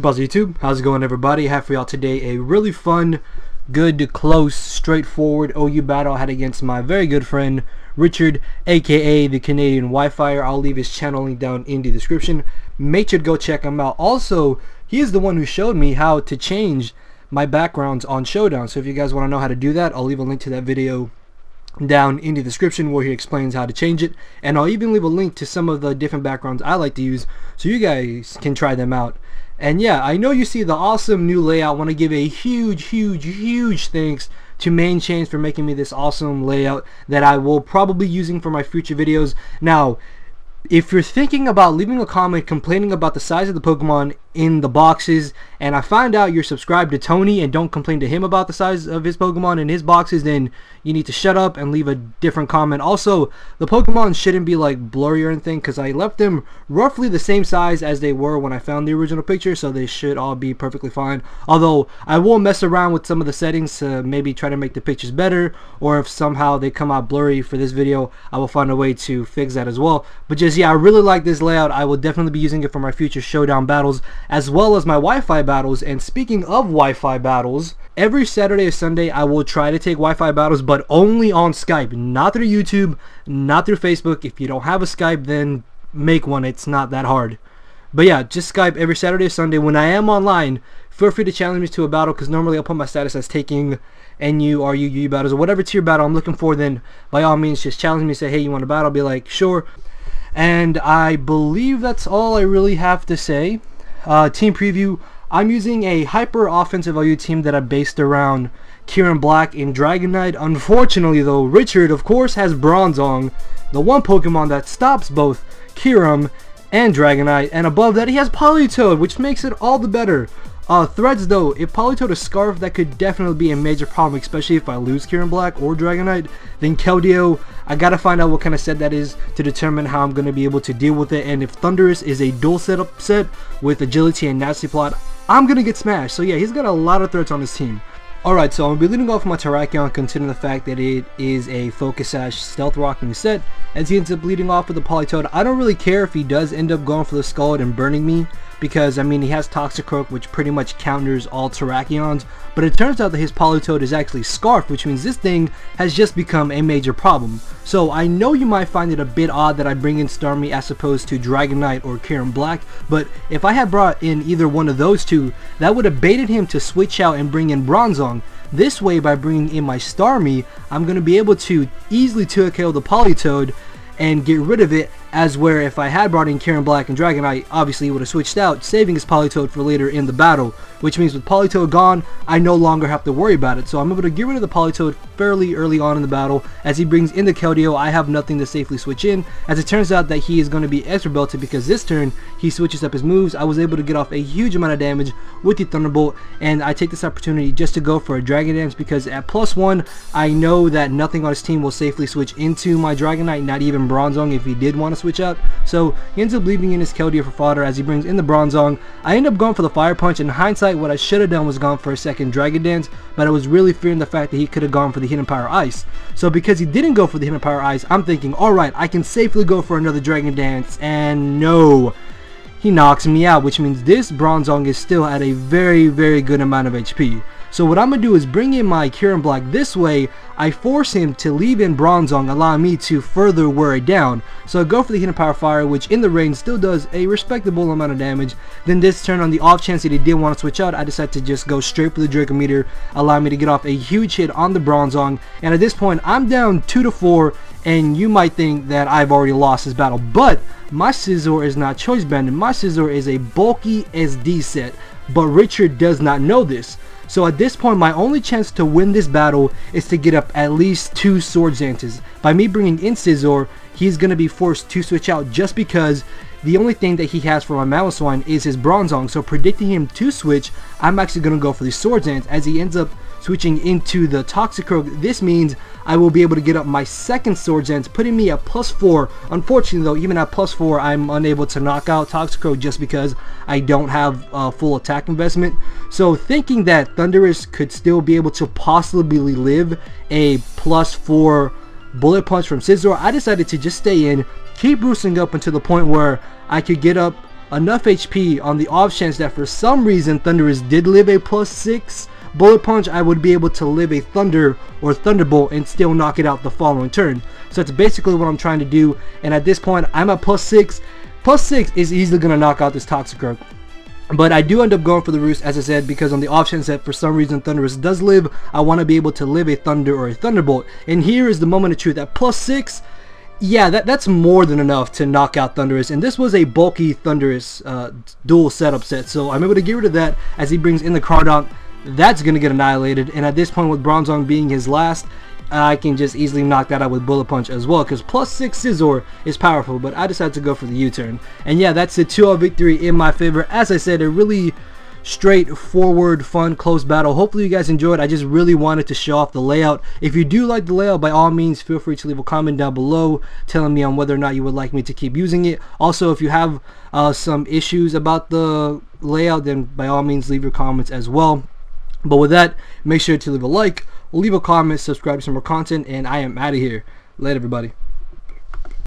Pause YouTube. How's it going, everybody? I have for y'all today a really fun, good, close, straightforward OU battle I had against my very good friend Richard, aka the Canadian Wi-Fi. I'll leave his channel link down in the description. Make sure to go check him out. Also, he is the one who showed me how to change my backgrounds on Showdown. So if you guys want to know how to do that, I'll leave a link to that video down in the description where he explains how to change it, and I'll even leave a link to some of the different backgrounds I like to use so you guys can try them out. And yeah, I know you see the awesome new layout. I want to give a huge thanks to Main Chains for making me this awesome layout that I will probably be using for my future videos. Now, if you're thinking about leaving a comment complaining about the size of the Pokemon in the boxes, and I find out you're subscribed to Tony and don't complain to him about the size of his Pokemon in his boxes, then you need to shut up and leave a different comment. Also, the Pokemon shouldn't be like blurry or anything, because I left them roughly the same size as they were when I found the original picture, so they should all be perfectly fine. Although I will mess around with some of the settings to maybe try to make the pictures better, or if somehow they come out blurry for this video, I will find a way to fix that as well. But just, yeah, I really like this layout. I will definitely be using it for my future Showdown battles as well as my Wi-Fi battles. And speaking of Wi-Fi battles, every Saturday or Sunday I will try to take Wi-Fi battles, but only on Skype, not through YouTube, not through Facebook. If you don't have a Skype, then make one. It's not that hard. But yeah, just Skype every Saturday or Sunday. When I am online, feel free to challenge me to a battle, because normally I'll put my status as taking NU or UU battles or whatever tier battle I'm looking for. Then by all means just challenge me, say, hey, you want a battle? I'll be like, sure. And I believe that's all I really have to say. Team preview, I'm using a hyper offensive OU team that I based around Kieran Black in Dragonite. Unfortunately though, Richard of course has Bronzong, the one Pokemon that stops both Kieran and Dragonite, and above that he has Politoed, which makes it all the better. Threads though, if Politoed is Scarf, that could definitely be a major problem, especially if I lose Kieran Black or Dragonite. Then Keldeo, I gotta find out what kind of set that is to determine how I'm gonna be able to deal with it. And if Thunderous is a dual setup set with Agility and Nasty Plot, I'm gonna get smashed. So yeah, he's got a lot of threats on his team. Alright, so I'm going to be leading off my Terrakion, considering the fact that it is a Focus Sash Stealth Rocking set, as he ends up leading off with the Politoed. I don't really care if he does end up going for the Scald and burning me, because I mean he has Toxicroak, which pretty much counters all Terrakions, but it turns out that his Politoed is actually Scarf, which means this thing has just become a major problem. So I know you might find it a bit odd that I bring in Starmie as opposed to Dragonite or Kieran Black, but if I had brought in either one of those two, that would have baited him to switch out and bring in Bronzong. This way, by bringing in my Starmie, I'm going to be able to easily 2KO the Politoed and get rid of it, as where if I had brought in Kieran Black and Dragonite, obviously he would have switched out, saving his Politoed for later in the battle, which means with Politoed gone, I no longer have to worry about it. So I'm able to get rid of the Politoed fairly early on in the battle. As he brings in the Keldeo, I have nothing to safely switch in, as it turns out that he is going to be extra belted, because this turn he switches up his moves. I was able to get off a huge amount of damage with the Thunderbolt, and I take this opportunity just to go for a Dragon Dance, because at +1 I know that nothing on his team will safely switch into my Dragonite, not even Bronzong if he did want to switch out. So he ends up leaving in his Keldeo for fodder as he brings in the Bronzong. I end up going for the Fire Punch. In hindsight, what I should have done was gone for a second Dragon Dance, but I was really fearing the fact that he could have gone for the Hidden Power Ice. So because he didn't go for the Hidden Power Ice, I'm thinking, alright, I can safely go for another Dragon Dance, and no, he knocks me out, which means this Bronzong is still at a very good amount of HP. So what I'm going to do is bring in my Kieran Black. This way, I force him to leave in Bronzong, allowing me to further wear it down. So I go for the Hidden Power Fire, which in the range still does a respectable amount of damage. Then this turn, on the off chance that he did want to switch out, I decided to just go straight for the Draco Meteor, allowing me to get off a huge hit on the Bronzong. And at this point, I'm down 2-4, and you might think that I've already lost this battle. But my Scizor is not Choice Banded. My Scizor is a bulky SD set, but Richard does not know this. So at this point, my only chance to win this battle is to get up at least 2 Swords Dances. By me bringing in Scizor, he's going to be forced to switch out, just because the only thing that he has for my Mamoswine is his Bronzong. So predicting him to switch, I'm actually going to go for the Swords Dance, as he ends up switching into the Toxicroak. This means I will be able to get up my second Swords Dance, putting me at +4. Unfortunately though, even at +4, I'm unable to knock out Toxicroak just because I don't have full attack investment. So thinking that Thunderous could still be able to possibly live a +4 Bullet Punch from Scizor, I decided to just stay in, keep boosting up until the point where I could get up enough HP on the off chance that for some reason Thundurus did live a +6 Bullet Punch, I would be able to live a Thunder or Thunderbolt and still knock it out the following turn. So that's basically what I'm trying to do, and at this point I'm at +6. +6 is easily going to knock out this Toxicroak. But I do end up going for the Roost, as I said, because on the off chance that for some reason Thundurus does live, I want to be able to live a Thunder or a Thunderbolt. And here is the moment of truth. At +6, yeah, that's more than enough to knock out Thundurus. And this was a bulky Thundurus dual setup set, so I'm able to get rid of that as he brings in the Cardonk. That's going to get annihilated, and at this point with Bronzong being his last, I can just easily knock that out with Bullet Punch as well, because +6 Scizor is powerful, but I decided to go for the U-turn. And yeah, that's a 2-0 victory in my favor. As I said, a really straightforward, fun, close battle. Hopefully you guys enjoyed. I just really wanted to show off the layout. If you do like the layout, by all means, feel free to leave a comment down below telling me on whether or not you would like me to keep using it. Also, if you have some issues about the layout, then by all means, leave your comments as well. But with that, make sure to leave a like, leave a comment, subscribe to some more content, and I am out of here. Later, everybody.